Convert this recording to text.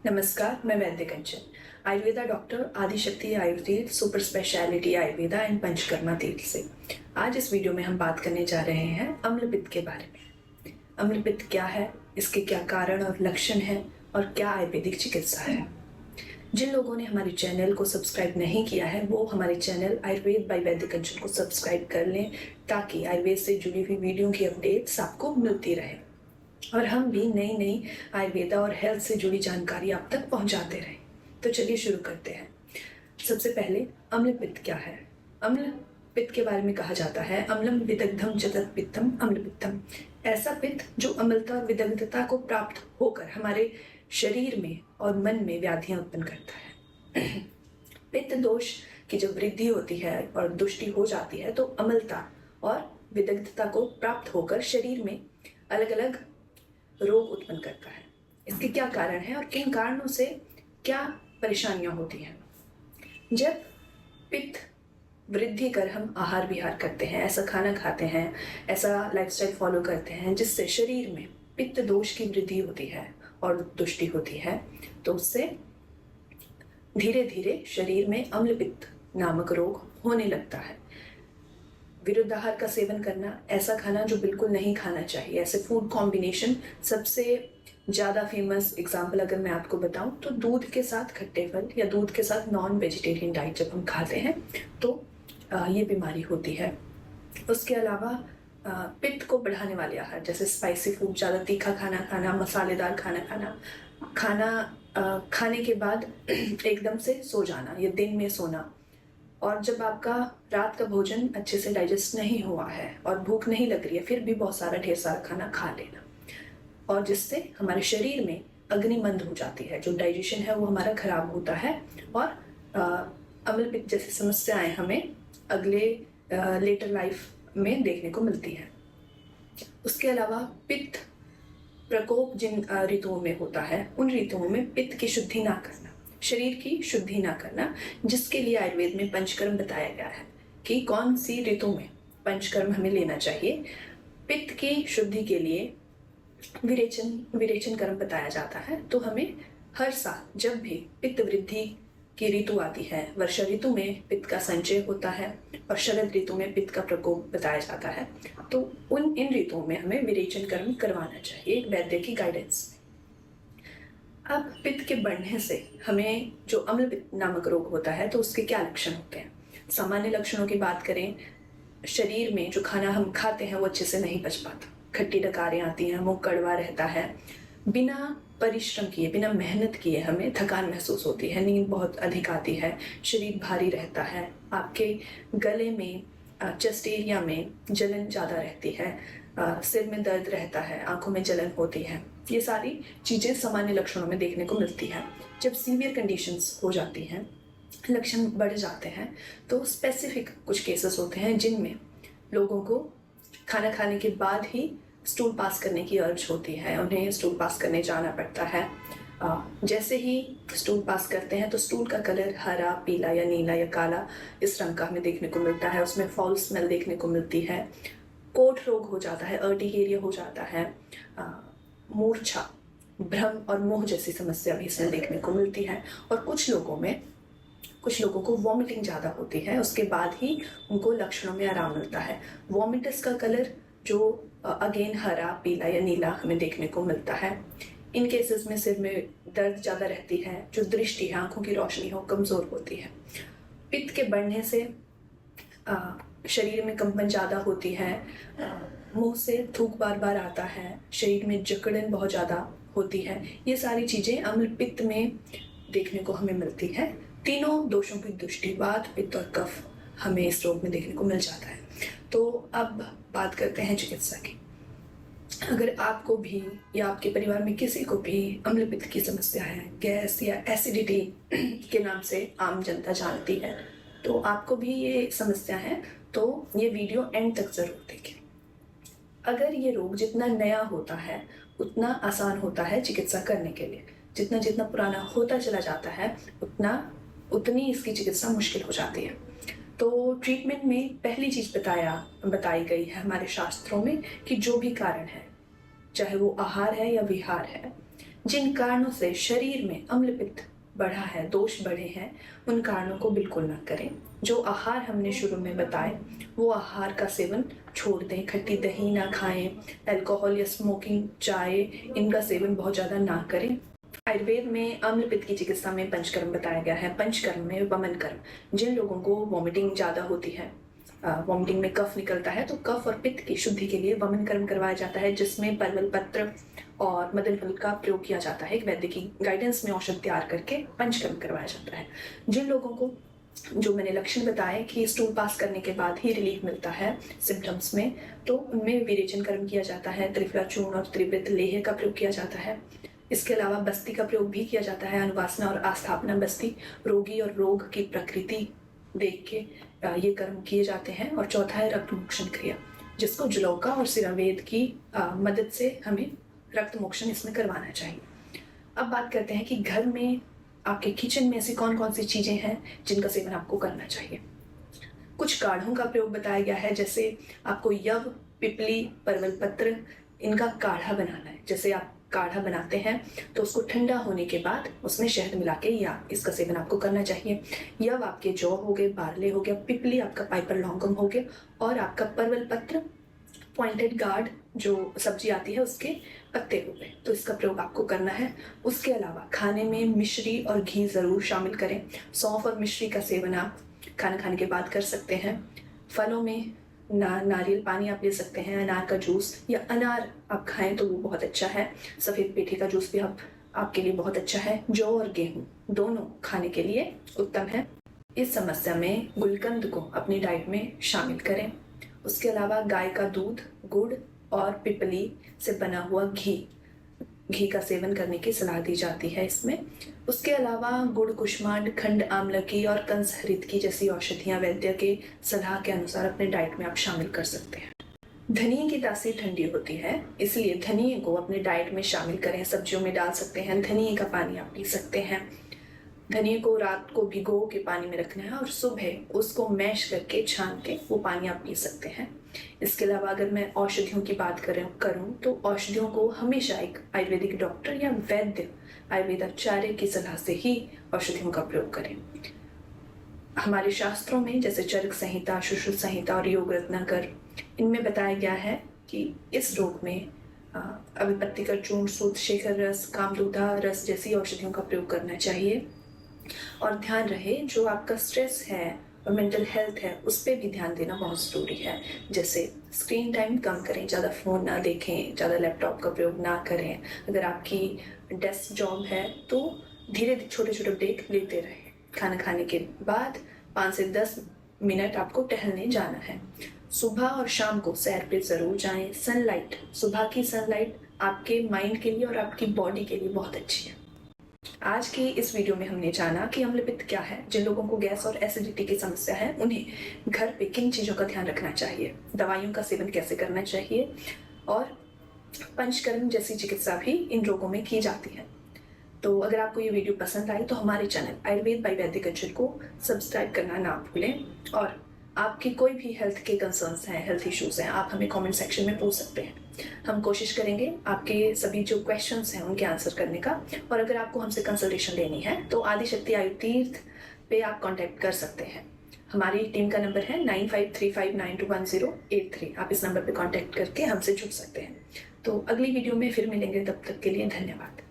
नमस्कार, मैं Vaidya Kanchan Ayurveda doctor Adishakti Ayurveda super speciality Ayurveda and Panchakarma Tirth से। आज इस वीडियो में हम बात करने जा रहे हैं अम्लपित्त के बारे में। अम्लपित्त क्या है, इसके क्या कारण और लक्षण हैं और क्या आयुर्वेदिक चिकित्सा है। जिन लोगों ने हमारे चैनल को सब्सक्राइब नहीं किया है वो हमारे चैनल आयुर्वेद बाय वैद्य कंचन को सब्सक्राइब कर लें ताकि आयुर्वेद से जुड़ी हुई वीडियो की अपडेट्स आपको मिलती रहे और हम भी नई नई आयुर्वेदा और हेल्थ से जुड़ी जानकारी आप तक पहुंचाते रहें। तो चलिए शुरू करते हैं। सबसे पहले अम्लपित्त क्या है। अम्ल पित्त के बारे में कहा जाता है अम्लम विदग्धम जगत पित्तम अम्लपित्तम, ऐसा पित्त जो अम्लता और विदग्धता को प्राप्त होकर हमारे शरीर में और मन में व्याधियां उत्पन्न करता है। पित्त दोष की जब वृद्धि होती है और दुष्टि हो जाती है तो अम्लता और विदग्धता को प्राप्त होकर शरीर में अलग अलग रोग उत्पन्न करता है। इसके क्या कारण है और किन कारणों से क्या परेशानियां होती हैं। जब पित्त वृद्धि कर हम आहार विहार करते हैं, ऐसा खाना खाते हैं, ऐसा लाइफस्टाइल फॉलो करते हैं जिससे शरीर में पित्त दोष की वृद्धि होती है और दुष्टि होती है, तो उससे धीरे धीरे शरीर में अम्लपित्त नामक रोग होने लगता है। विरुद्ध आहार का सेवन करना, ऐसा खाना जो बिल्कुल नहीं खाना चाहिए, ऐसे फूड कॉम्बिनेशन सबसे ज़्यादा फेमस एग्जाम्पल अगर मैं आपको बताऊं तो दूध के साथ खट्टे फल या दूध के साथ नॉन वेजिटेरियन डाइट जब हम खाते हैं तो ये बीमारी होती है। उसके अलावा पित्त को बढ़ाने वाले आहार जैसे स्पाइसी फूड, ज़्यादा तीखा खाना खाना, मसालेदार खाना खाने के बाद एकदम से सो जाना या दिन में सोना, और जब आपका रात का भोजन अच्छे से डाइजेस्ट नहीं हुआ है और भूख नहीं लग रही है फिर भी बहुत सारा ढेर सारा खाना खा लेना, और जिससे हमारे शरीर में अग्नि मंद हो जाती है, जो डाइजेशन है वो हमारा खराब होता है और अम्लपित्त जैसी समस्याएं हमें अगले लेटर लाइफ में देखने को मिलती है। उसके अलावा पित्त प्रकोप जिन ऋतुओं में होता है उन ऋतुओं में पित्त की शुद्धि ना करना, शरीर की शुद्धि ना करना, जिसके लिए आयुर्वेद में पंचकर्म बताया गया है कि कौन सी ऋतु में पंचकर्म हमें लेना चाहिए। पित्त की शुद्धि के लिए विरेचन कर्म बताया जाता है। तो हमें हर साल जब भी पित्त वृद्धि की ऋतु आती है, वर्षा ऋतु में पित्त का संचय होता है और शरद ऋतु में पित्त का प्रकोप बताया जाता है, तो इन ऋतुओं में हमें विरेचन कर्म करवाना चाहिए वैद्य की गाइडेंस में। अब पित्त के बढ़ने से हमें जो अम्लपित्त नामक रोग होता है तो उसके क्या लक्षण होते हैं। सामान्य लक्षणों की बात करें, शरीर में जो खाना हम खाते हैं वो अच्छे से नहीं पच पाता, खट्टी डकारें आती हैं, मुंह कड़वा रहता है, बिना परिश्रम किए, बिना मेहनत किए हमें थकान महसूस होती है, नींद बहुत अधिक आती है, शरीर भारी रहता है, आपके गले में चेस्ट एरिया में जलन ज़्यादा रहती है, सिर में दर्द रहता है, आंखों में जलन होती है। ये सारी चीज़ें सामान्य लक्षणों में देखने को मिलती हैं। जब सीवियर कंडीशंस हो जाती हैं, लक्षण बढ़ जाते हैं, तो स्पेसिफिक कुछ केसेस होते हैं जिनमें लोगों को खाना खाने के बाद ही स्टूल पास करने की अर्ज होती है, उन्हें स्टूल पास करने जाना पड़ता है। जैसे ही स्टूल पास करते हैं तो स्टूल का कलर हरा, पीला या नीला या काला इस रंग का हमें देखने को मिलता है, उसमें फाउल स्मेल देखने को मिलती है, कोट रोग हो जाता है, अर्टिकेरिया हो जाता है, मूर्छा, भ्रम और मोह जैसी समस्या भी इसमें देखने को मिलती है। और कुछ लोगों को वॉमिटिंग ज़्यादा होती है, उसके बाद ही उनको लक्षणों में आराम मिलता है। वॉमिटस का कलर जो अगेन हरा, पीला या नीला हमें देखने को मिलता है। इन केसेस में सिर में दर्द ज़्यादा रहती है, जो दृष्टि है, आंखों की रोशनी हो, कमज़ोर होती है। पित्त के बढ़ने से शरीर में कंपन ज़्यादा होती है, मुंह से थूक बार बार आता है, शरीर में जकड़न बहुत ज़्यादा होती है। ये सारी चीज़ें अम्लपित्त में देखने को हमें मिलती है। तीनों दोषों की दृष्टि, वात, पित्त और कफ हमें इस रोग में देखने को मिल जाता है। तो अब बात करते हैं चिकित्सा की। अगर आपको भी या आपके परिवार में किसी को भी अम्लपित्त की समस्या है, गैस या एसिडिटी के नाम से आम जनता जानती है, तो आपको भी ये समस्या है तो ये वीडियो एंड तक ज़रूर देखें। अगर ये रोग जितना नया होता है उतना आसान होता है चिकित्सा करने के लिए, जितना जितना पुराना होता चला जाता है उतनी इसकी चिकित्सा मुश्किल हो जाती है। तो ट्रीटमेंट में पहली चीज़ बताई गई है हमारे शास्त्रों में कि जो भी कारण है, चाहे वो आहार है या विहार है, जिन कारणों से शरीर में अम्ल पित्त बढ़ा है, दोष बढ़े हैं, उन कारणों को बिल्कुल ना करें। जो आहार हमने शुरू में बताए वो आहार का सेवन छोड़ दें। खट्टी दही ना खाएं, अल्कोहल या स्मोकिंग, चाय, इनका सेवन बहुत ज़्यादा ना करें। आयुर्वेद में अम्ल पित्त की चिकित्सा में पंचकर्म बताया गया है। पंचकर्म में वमन कर्म, जिन लोगों को वॉमिटिंग ज़्यादा होती है, वॉमिटिंग में कफ निकलता है, तो कफ और पित्त की शुद्धि के लिए वमन कर्म करवाया जाता है, जिसमें परवल पत्र और मदन फल का प्रयोग किया जाता है। एक वैद्य की गाइडेंस में औषध तैयार करके पंचकर्म करवाया जाता है। जिन लोगों को जो मैंने लक्षण बताए कि स्टूल पास करने के बाद ही रिलीफ मिलता है सिम्टम्स में, तो उनमें विरेचन कर्म किया जाता है। त्रिफला चूर्ण और त्रिवृत लेह का प्रयोग किया जाता है। इसके अलावा बस्ती का प्रयोग भी किया जाता है। अनुवासना और आस्थापना बस्ती, रोगी और रोग की प्रकृति देख के ये कर्म किए जाते हैं। और चौथा है रक्त मोक्षण क्रिया, जिसको जलौका और सिरावेद की मदद से हमें रक्त मोक्षण इसमें करवाना चाहिए। अब बात करते हैं कि घर में आपके किचन में ऐसी कौन कौन सी चीज़ें हैं जिनका सेवन आपको करना चाहिए। कुछ काढ़ों का प्रयोग बताया गया है, जैसे आपको यव, पिपली, परवल पत्र, इनका काढ़ा बनाना है। जैसे आप काढ़ा बनाते हैं तो उसको ठंडा होने के बाद उसमें शहद मिला के या इसका सेवन आपको करना चाहिए। यव आपके जौ हो गए, बार्ले हो गया, पिपली आपका पाइपर लौंगम हो गया, और आपका परवल पत्र, पॉइंटेड गार्ड जो सब्जी आती है उसके पत्ते हो गए, तो इसका प्रयोग आपको करना है। उसके अलावा खाने में मिश्री और घी ज़रूर शामिल करें। सौंफ और मिश्री का सेवन आप खाना खाने के बाद कर सकते हैं। फलों में नारियल पानी आप ले सकते हैं, अनार का जूस या अनार आप खाएं तो वो बहुत अच्छा है। सफ़ेद पेठे का जूस भी आपके लिए बहुत अच्छा है। जौ और गेहूँ दोनों खाने के लिए उत्तम है। इस समस्या में गुलकंद को अपनी डाइट में शामिल करें। उसके अलावा गाय का दूध, गुड़ और पिपली से बना हुआ घी का सेवन करने की सलाह दी जाती है इसमें। उसके अलावा गुड़, कुष्मांड, खंड आमलकी और कंसहरित जैसी औषधियाँ वैद्य के सलाह के अनुसार अपने डाइट में आप शामिल कर सकते हैं। धनिए की तासीर ठंडी होती है, इसलिए धनिए को अपने डाइट में शामिल करें। सब्जियों में डाल सकते हैं। धनिए का पानी आप पी सकते हैं। धनिए को रात को भिगो के पानी में रखना है और सुबह उसको मैश करके छान के वो पानी आप पी सकते हैं। इसके अलावा अगर मैं औषधियों की बात करूं तो औषधियों को हमेशा एक आयुर्वेदिक डॉक्टर या वैद्य आयुर्वेदाचार्य की सलाह से ही औषधियों का प्रयोग करें। हमारे शास्त्रों में जैसे चरक संहिता, सुश्रुत संहिता और योग रत्नाकर, इनमें बताया गया है कि इस रोग में अभिपत्तिकर चूर्ण, सूत शेखर रस, कामदूधा रस जैसी औषधियों का प्रयोग करना चाहिए। और ध्यान रहे जो आपका स्ट्रेस है और मेंटल हेल्थ है उस पर भी ध्यान देना बहुत ज़रूरी है। जैसे स्क्रीन टाइम कम करें, ज़्यादा फ़ोन ना देखें, ज़्यादा लैपटॉप का प्रयोग ना करें। अगर आपकी डेस्क जॉब है तो धीरे धीरे छोटे छोटे ब्रेक लेते रहें। खाना खाने के बाद 5 से 10 मिनट आपको टहलने जाना है। सुबह और शाम को सैर पे ज़रूर जाएं। सनलाइट, सुबह की सनलाइट आपके माइंड के लिए और आपकी बॉडी के लिए बहुत अच्छी है। आज की इस वीडियो में हमने जाना कि अम्ल पित्त क्या है। जिन लोगों को गैस और एसिडिटी की समस्या है उन्हें घर पे किन चीज़ों का ध्यान रखना चाहिए, दवाइयों का सेवन कैसे करना चाहिए, और पंचकर्म जैसी चिकित्सा भी इन रोगों में की जाती है। तो अगर आपको ये वीडियो पसंद आई तो हमारे चैनल आयुर्वेद बाय वैद्य कंचन को सब्सक्राइब करना ना भूलें। और आपकी कोई भी हेल्थ के कंसर्न्स हैं, हेल्थ इश्यूज़ हैं, आप हमें कमेंट सेक्शन में पूछ सकते हैं। हम कोशिश करेंगे आपके सभी जो क्वेश्चंस हैं उनके आंसर करने का। और अगर आपको हमसे कंसल्टेशन लेनी है तो आदिशक्ति आयु तीर्थ पे आप कांटेक्ट कर सकते हैं। हमारी टीम का नंबर है 9535921083। आप इस नंबर पे कांटेक्ट करके हमसे जुड़ सकते हैं। तो अगली वीडियो में फिर मिलेंगे, तब तक के लिए धन्यवाद।